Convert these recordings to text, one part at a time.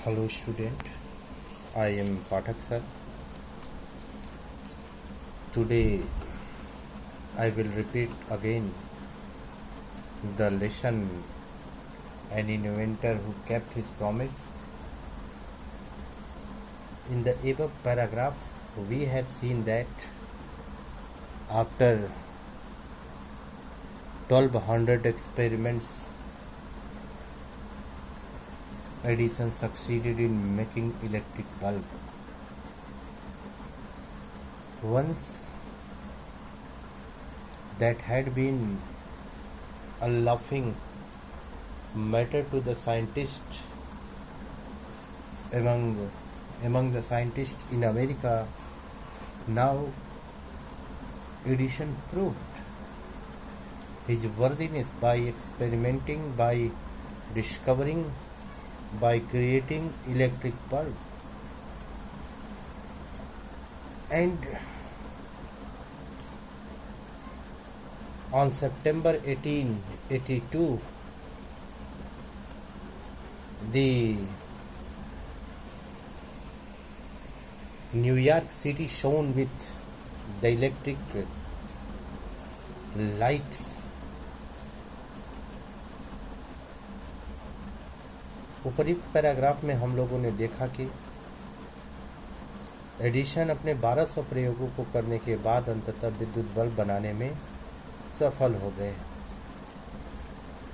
Hello student, I am Pathak sir. Today I will repeat again the lesson An Inventor Who Kept His Promise. In the above paragraph we have seen that after 1200 experiments Edison succeeded in making electric bulb. Once that had been a laughing matter to the scientists among the scientists in America. Now Edison proved his worthiness by experimenting, by discovering, by creating electric bulb. And on September 1882, the New York City shone with the electric lights. उपयुक्त paragraph में हम लोगों ने देखा कि addition अपने 1200 प्रयोगों को करने के बाद अंततः विद्युत बल्ब बनाने में सफल हो गए।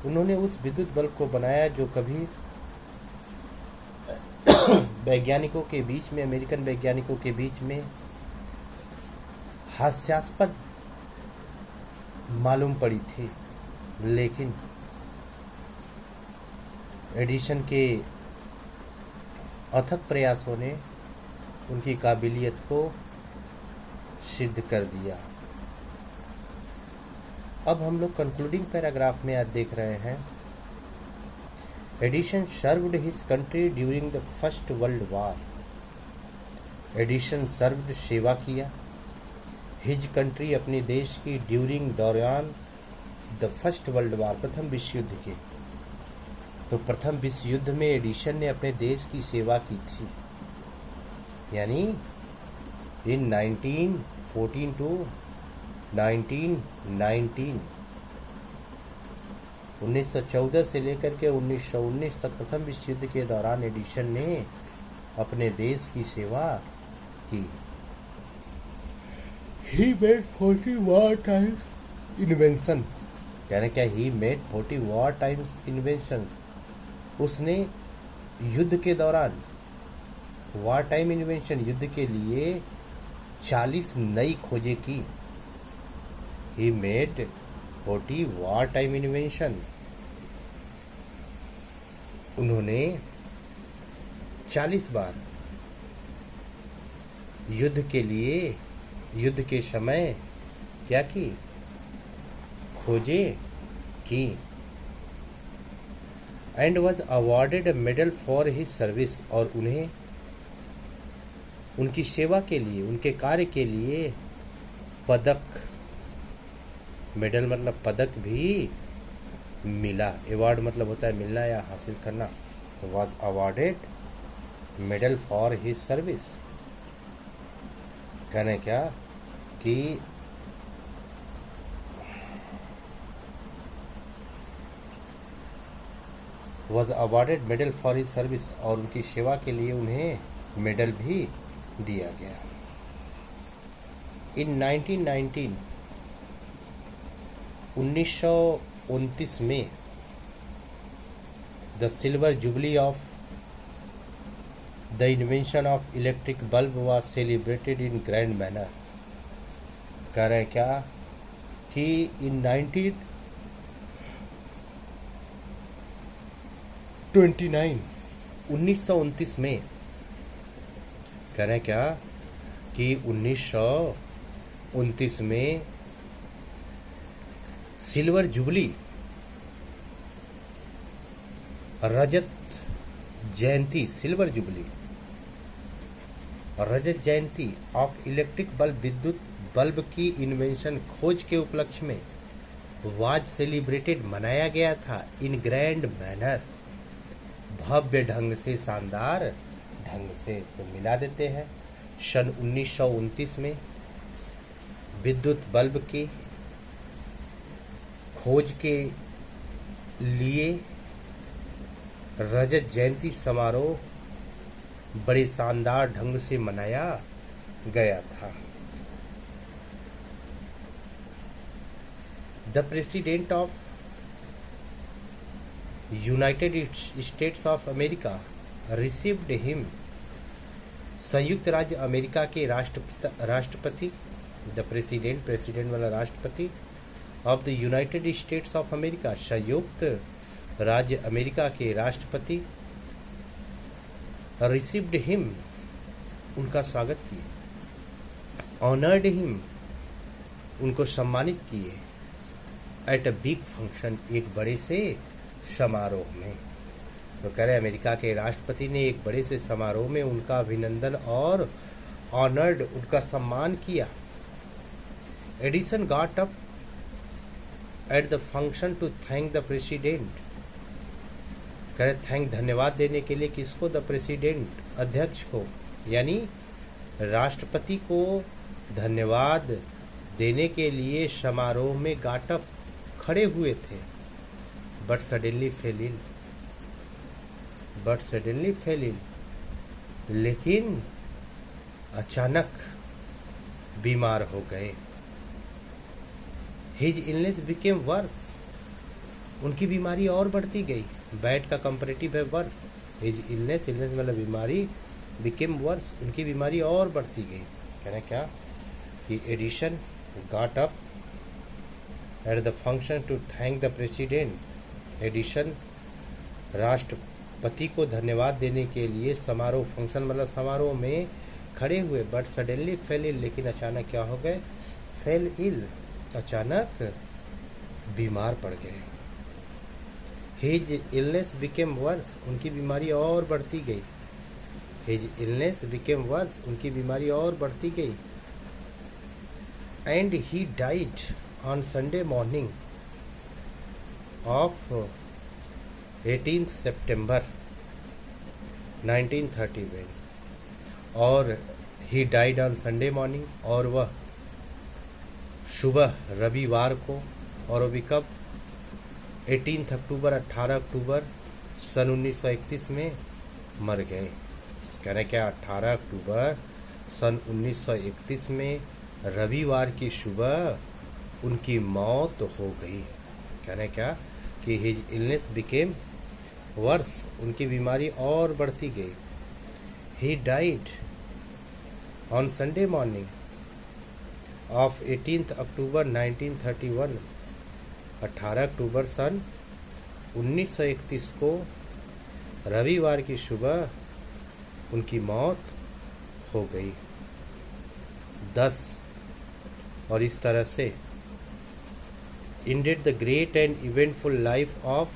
उन्होंने उस विद्युत बल्ब को बनाया जो कभी वैज्ञानिकों के बीच में, अमेरिकन वैज्ञानिकों के बीच में हास्यास्पद मालूम पड़ी थी, लेकिन एडिशन के अथक प्रयासों ने उनकी काबिलियत को सिद्ध कर दिया। अब हम लोग कंक्लूडिंग पैराग्राफ में आज देख रहे हैं, Edison served his country during the First World War. Edison served सेवा किया, हिज कंट्री अपनी देश की, ड्यूरिंग दौरान द फर्स्ट वर्ल्ड वार, प्रथम विश्व युद्ध के। तो प्रथम विश्व युद्ध में एडिशन ने अपने देश की सेवा की थी, यानी इन 1914 टू 1919, 1914 से लेकर के 1919 तक प्रथम विश्व युद्ध के दौरान एडिशन ने अपने देश की सेवा की। He made 40 war times invention, यानी क्या? He made 40 war times inventions. उसने युद्ध के दौरान वार टाइम इन्वेंशन, युद्ध के लिए 40 नई खोजें की। He made 40 war time invention. उन्होंने 40 बार युद्ध के लिए, युद्ध के समय क्या की? खोजें की। And was awarded medal for his service, और उन्हें उनकी सेवा के लिए, उनके कार्य के लिए पदक, मेडल मतलब पदक भी मिला। अवार्ड मतलब होता है मिलना या हासिल करना। तो was awarded medal for his service, कहने क्या कि was awarded medal for his service, और उनकी सेवा के लिए उन्हें मेडल भी दिया गया। इन 1919, 1929 में the silver jubilee of the invention of electric bulb was celebrated in grand manner. कह रहे हैं क्या कि इन 1929 में, कह रहे हैं क्या कि 1929 में silver jubilee, Rajat Jayanti, silver jubilee, Rajat Jayanti of electric bulb, विद्युत बल्ब की इन्वेंशन, खोज के उपलक्ष्य में वाज सेलिब्रेटेड, मनाया गया था, इन ग्रैंड मैनर, भव्य ढंग से, शानदार ढंग से। तो मिला देते हैं। सन 1929 में विद्युत बल्ब की खोज के लिए रजत जयंती समारोह बड़े शानदार ढंग से मनाया गया था। The president of United states of America received him. संयुक्त राज्य अमेरिका के राष्ट्रपति, द प्रेसिडेंट, प्रेसिडेंट वाला राष्ट्रपति of the United states of America, संयुक्त राज्य अमेरिका के राष्ट्रपति, रिसीव्ड हिम, उनका स्वागत किए, ऑनर्ड हिम, उनको सम्मानित किए, एट अ बिग फंक्शन, एक बड़े से समारोह में। तो कह रहे अमेरिका के राष्ट्रपति ने एक बड़े से समारोह में उनका अभिनंदन और ऑनर्ड, उनका सम्मान किया। Edison got up at the function to thank the president. कह रहे थैंक, धन्यवाद देने के लिए किसको? द प्रेसिडेंट, अध्यक्ष को, यानी राष्ट्रपति को धन्यवाद देने के लिए समारोह में गाटअप खड़े हुए थे। बट सडनली फेल इल, लेकिन अचानक बीमार हो गए। हिज इलनेस बिकेम वर्स, उनकी बीमारी और बढ़ती गई। बैड का कंपैरेटिव है वर्स। हिज इलनेस, इलनेस मतलब बीमारी, बिकेम वर्स, उनकी बीमारी और बढ़ती गई। कहना क्या कि Edison got up at the function to thank the president. Edison राष्ट्रपति को धन्यवाद देने के लिए समारोह, फंक्शन मतलब समारोह में खड़े हुए। बट सडनली फेल इल, लेकिन अचानक क्या हो गए? फेल इल, अचानक बीमार पड़ गए। हिज इलनेस बिकेम वर्स, उनकी बीमारी और बढ़ती गई। हिज इलनेस बिकेम वर्स, उनकी बीमारी और बढ़ती गई। And he died on Sunday morning of 18 सितंबर 1931। और he died on Sunday morning, और वह सुबह रविवार को, और वो भी कब? 18 अक्टूबर, 18 अक्टूबर सन 1931 में मर गए। कहना क्या? 18 अक्टूबर सन 1931 में रविवार की सुबह उनकी मौत हो गई। कहना क्या कि हिज इलनेस बिकेम वर्स, उनकी बीमारी और बढ़ती गई। He died on Sunday morning of 18 अक्टूबर 1931। 18 अक्टूबर सन 1931 को रविवार की सुबह उनकी मौत हो गई। 10 और इस तरह से ended the great and eventful life of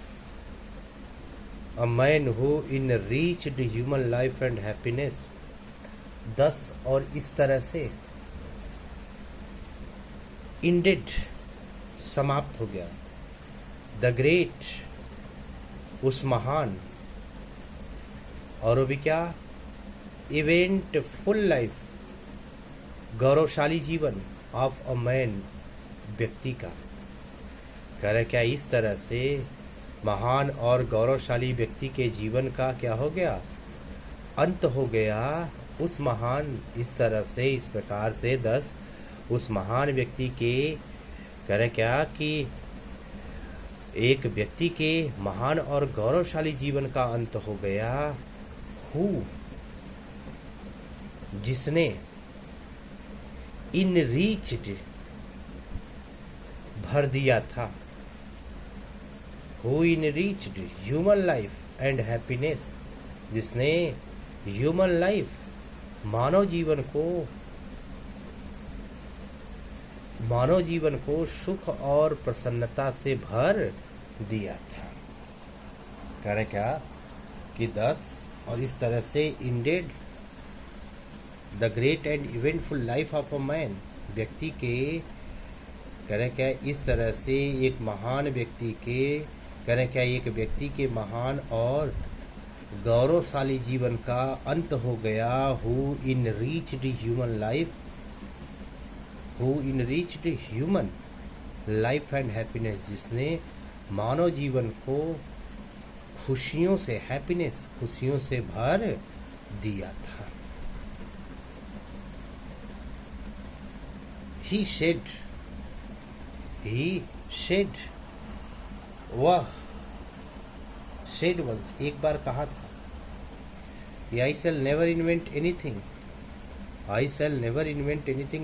a man who enriched human life and happiness। 10 और इस तरह से ended, समाप्त हो गया, द ग्रेट, उस महान, और वो भी क्या? इवेंट फुल लाइफ, गौरवशाली जीवन, ऑफ अ मैन, व्यक्ति का। कह रहे क्या? इस तरह से महान और गौरवशाली व्यक्ति के जीवन का क्या हो गया? अंत हो गया। उस महान, इस तरह से, इस प्रकार से 10 उस महान व्यक्ति के, कह रहे क्या कि एक व्यक्ति के महान और गौरवशाली जीवन का अंत हो गया। हु, जिसने इनरीच्ड, भर दिया था, who enriched human life and happiness, जिसने ह्यूमन लाइफ, मानव जीवन को सुख और प्रसन्नता से भर दिया था। कह रहे क्या कि 10 और इस तरह से ended the great and eventful life of a man, व्यक्ति के, कह रहे क्या? इस तरह से एक महान व्यक्ति के, कह रहे क्या? एक व्यक्ति के महान और गौरवशाली जीवन का अंत हो गया। Who in reached human life and happiness, जिसने मानव जीवन को खुशियों से, खुशियों से भर दिया था। ही सेड वंस, एक बार कहा था, आई शैल नेवर इन्वेंट एनीथिंग,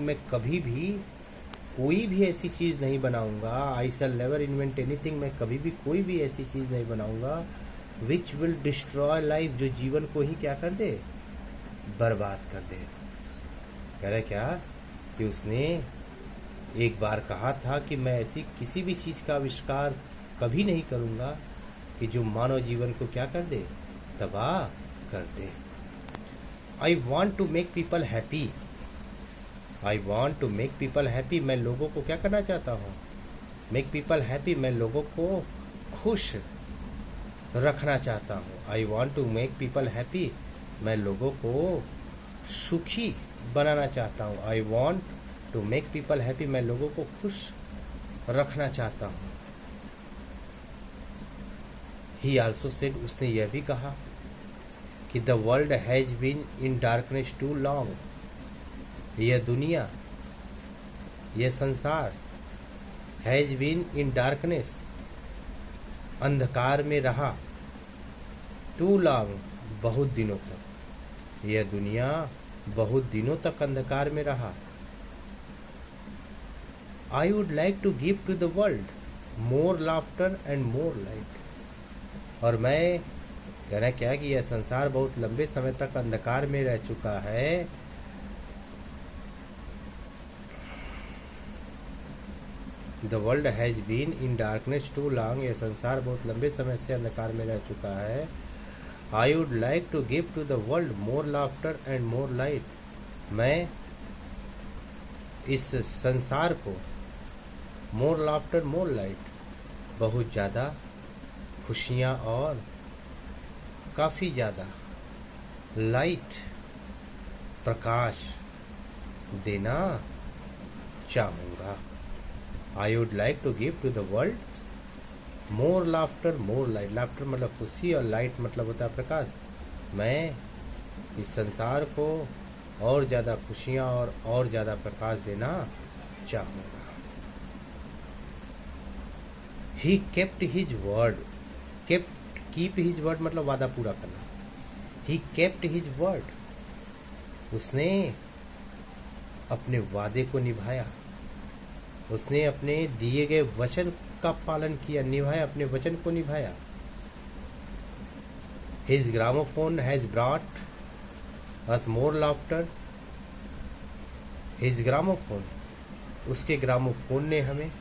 मैं कभी भी कोई भी ऐसी चीज नहीं बनाऊंगा। आई शैल नेवर इन्वेंट एनीथिंग, मैं कभी भी कोई भी ऐसी चीज नहीं बनाऊंगा विच विल डिस्ट्रॉय लाइफ, जो जीवन को ही क्या कर दे, बर्बाद कर दे। कह रहा क्या कि उसने एक बार कहा था कि मैं ऐसी किसी भी चीज का आविष्कार कभी नहीं करूंगा कि जो मानव जीवन को क्या कर दे, तबाह कर दे। I want to make people happy, मैं लोगों को क्या करना चाहता हूँ, मेक पीपल हैप्पी, मैं लोगों को खुश रखना चाहता हूँ। I want to make people happy, मैं लोगों को सुखी बनाना चाहता हूँ। I want to make people happy, मैं लोगों को खुश रखना चाहता हूँ। ही आल्सो सेड, उसने यह भी कहा कि the world has been in darkness too long, यह दुनिया, यह संसार, हैज बीन इन डार्कनेस, अंधकार में रहा, टू लॉन्ग, बहुत दिनों तक, यह दुनिया बहुत दिनों तक अंधकार में रहा। I would like to give to the world more laughter and more light, और मैं कहना क्या कि यह संसार बहुत लंबे समय तक अंधकार में रह चुका है। The world has been in darkness too long, यह संसार बहुत लंबे समय से अंधकार में रह चुका है। I would like to give to the world more laughter and more light, मैं इस संसार को मोर लाफ्टर मोर लाइट, बहुत ज़्यादा खुशियाँ और काफ़ी ज़्यादा लाइट, प्रकाश देना चाहूँगा। I would like to give to the world more laughter more light, laughter मतलब खुशी और लाइट मतलब होता है प्रकाश। मैं इस संसार को और ज़्यादा खुशियाँ और ज़्यादा प्रकाश देना चाहूँगा। He kept his word, keep his word मतलब वादा पूरा करना। ही केप्ट हिज वर्ड, उसने अपने वादे को निभाया, उसने अपने दिए गए वचन का पालन किया, निभाया, अपने वचन को निभाया। His gramophone has brought us more laughter, his gramophone, उसके ग्रामोफोन ने हमें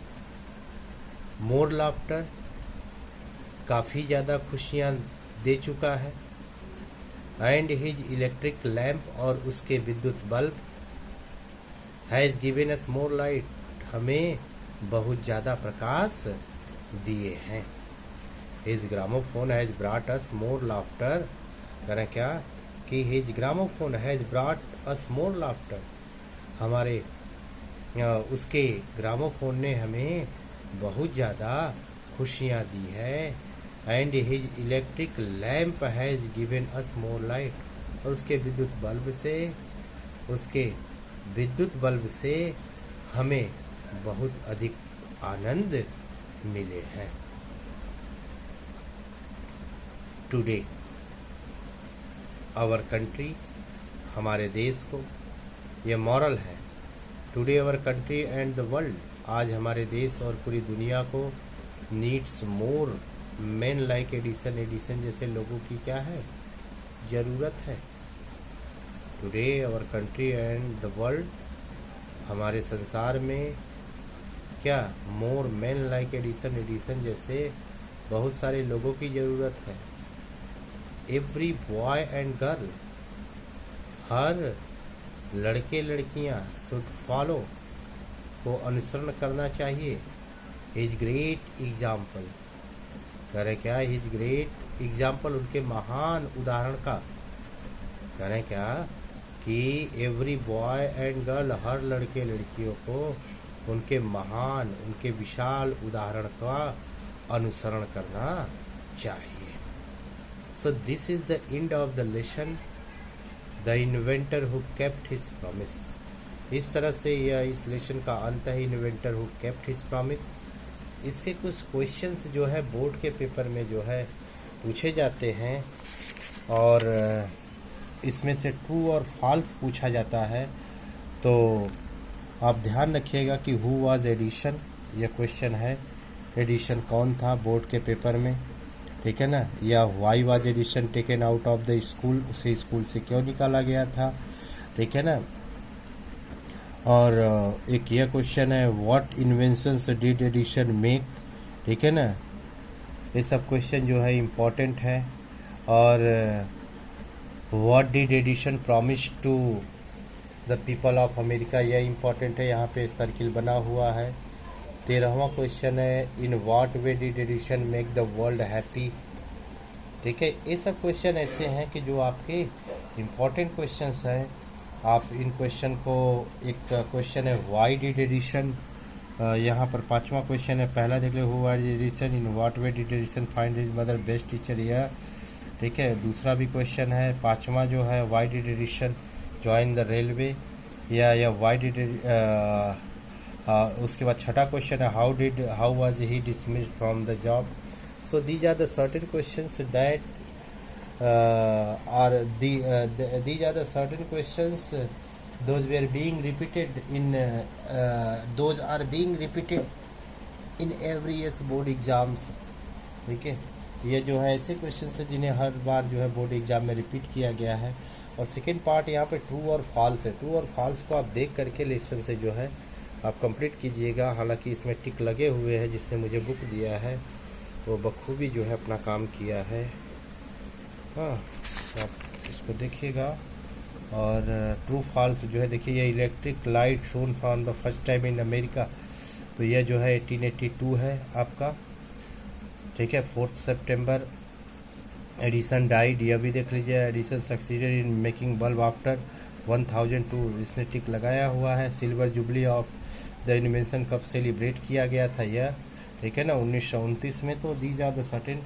मोर लाफ्टर, काफ़ी ज़्यादा खुशियाँ दे चुका है। एंड हिज इलेक्ट्रिक लैम्प, और उसके विद्युत bulb, has given us more light, हमें बहुत ज़्यादा प्रकाश दिए हैं। His gramophone has brought us more laughter, करें क्या कि his gramophone has brought us more laughter, हमारे उसके ग्रामोफोन ने हमें बहुत ज़्यादा खुशियाँ दी है। And his electric lamp has given us more light, और उसके विद्युत बल्ब से हमें बहुत अधिक आनंद मिले हैं। टुडे आवर कंट्री, हमारे देश को, यह मॉरल है। Today our country and the world, आज हमारे देश और पूरी दुनिया को needs more men like Edison जैसे लोगों की क्या है, ज़रूरत है। Today our country and the world, हमारे संसार में क्या, मोर मेन लाइक एडिसन जैसे बहुत सारे लोगों की ज़रूरत है। एवरी बॉय एंड गर्ल, हर लड़के लड़कियां शुड फॉलो, को अनुसरण करना चाहिए। हिज ग्रेट एग्जाम्पल, करे क्या, हिज ग्रेट एग्जाम्पल, उनके महान उदाहरण का। कह रहे हैं क्या कि एवरी बॉय एंड गर्ल, हर लड़के लड़कियों को उनके महान, उनके विशाल उदाहरण का अनुसरण करना चाहिए। So this is the end of the lesson, the inventor who kept his promise. इस तरह से यह इस लेसन का अंत है, inventor who kept his promise. इसके कुछ क्वेश्चंस जो है बोर्ड के पेपर में जो है पूछे जाते हैं, और इसमें से ट्रू और फॉल्स पूछा जाता है। तो आप ध्यान रखिएगा कि हु वाज एडिशन, यह क्वेश्चन है। एडिशन कौन था बोर्ड के पेपर में, ठीक है ना। या why was Edison taken out of the school, उसे स्कूल से क्यों निकाला गया था, ठीक है ना। और एक यह क्वेश्चन है, what inventions did Edison make, ठीक है ना। ये सब क्वेश्चन जो है इम्पोर्टेंट है। और what did Edison promise to the people of America, यह इम्पोर्टेंट है, यहाँ पे सर्किल बना हुआ है। 13वां क्वेश्चन है, in what way did Edison make the world happy, ठीक है। ये सब क्वेश्चन ऐसे हैं कि जो आपके इम्पोर्टेंट क्वेश्चंस हैं। आप इन क्वेश्चन को, एक क्वेश्चन है वाई डिड एडिशन, यहाँ पर 5वां क्वेश्चन है, पहला देख लो, who was Edison, in what way did Edison find his mother best teacher, यह ठीक है। दूसरा भी क्वेश्चन है 5वां जो है, why did Edison join the railway, या वाई डिड, उसके बाद 6ठा क्वेश्चन है, how was he dismissed from the job. So these are the certain questions that these are the certain questions, those are being repeated in every year's board exams, ठीक है। ये जो है ऐसे क्वेश्चन है जिन्हें हर बार जो है बोर्ड एग्जाम में रिपीट किया गया है। और सेकेंड पार्ट यहाँ पे ट्रू और फॉल्स है। ट्रू और फॉल्स को आप देख करके लेसन से जो है आप कंप्लीट कीजिएगा। हालांकि इसमें टिक लगे हुए हैं, जिसने मुझे बुक दिया है वो बखूबी जो है अपना काम किया है। हाँ, तो आप इसको देखिएगा। और ट्रू फॉल्स जो है, देखिए, ये electric light shown for the first time in America, तो यह जो है 1882 है आपका, ठीक है। 4 सितंबर एडिसन डाइड, यह भी देख लीजिए। Edison succeeded in making bulb after 1002, इसने टिक लगाया हुआ है। Silver jubilee of the invention कब सेलिब्रेट किया गया था, यह ठीक है ना, 1929 में। तो these are the certain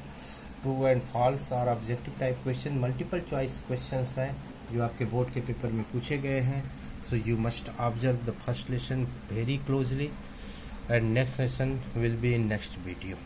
true and false और objective type question, multiple choice questions हैं जो आपके बोर्ड के पेपर में पूछे गए हैं। So you must observe the first lesson very closely, and next lesson will be in next video.